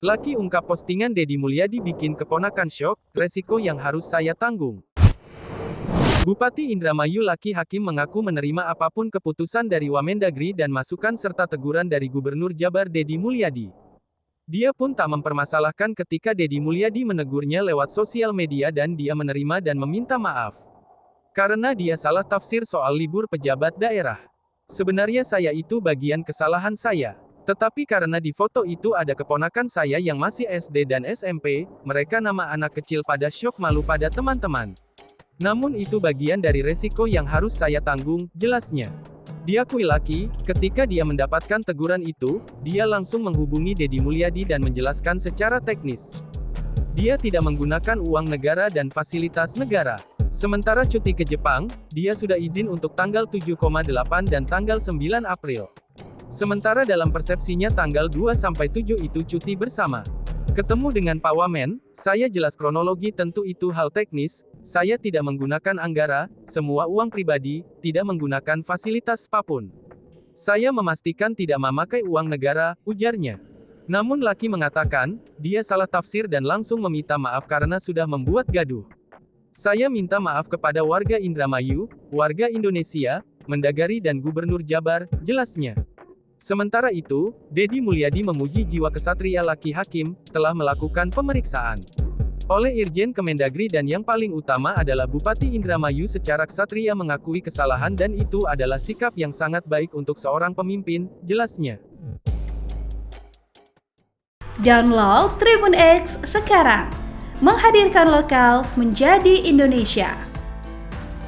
Laki ungkap postingan Deddy Mulyadi bikin keponakan syok, resiko yang harus saya tanggung. Bupati Indramayu Laki Hakim mengaku menerima apapun keputusan dari Wamendagri dan masukan serta teguran dari Gubernur Jabar Deddy Mulyadi. Dia pun tak mempermasalahkan ketika Deddy Mulyadi menegurnya lewat sosial media dan dia menerima dan meminta maaf. Karena dia salah tafsir soal libur pejabat daerah. Sebenarnya saya itu bagian kesalahan saya. Tetapi karena di foto itu ada keponakan saya yang masih SD dan SMP, mereka nama anak kecil pada syok malu pada teman-teman. Namun itu bagian dari resiko yang harus saya tanggung, jelasnya. Diakui Laki, ketika dia mendapatkan teguran itu, dia langsung menghubungi Deddy Mulyadi dan menjelaskan secara teknis. Dia tidak menggunakan uang negara dan fasilitas negara. Sementara cuti ke Jepang, dia sudah izin untuk tanggal 7,8 dan tanggal 9 April. Sementara dalam persepsinya tanggal 2-7 itu cuti bersama. Ketemu dengan Pak Wamen, saya jelas kronologi tentu itu hal teknis, saya tidak menggunakan anggara, semua uang pribadi, tidak menggunakan fasilitas apapun. Saya memastikan tidak memakai uang negara, ujarnya. Namun Laki mengatakan, dia salah tafsir dan langsung meminta maaf karena sudah membuat gaduh. Saya minta maaf kepada warga Indramayu, warga Indonesia, Mendagri dan Gubernur Jabar, jelasnya. Sementara itu, Deddy Mulyadi memuji jiwa kesatria Laki Hakim, telah melakukan pemeriksaan oleh Irjen Kemendagri dan yang paling utama adalah Bupati Indramayu secara kesatria mengakui kesalahan dan itu adalah sikap yang sangat baik untuk seorang pemimpin, jelasnya. Download Tribun X sekarang, menghadirkan lokal menjadi Indonesia.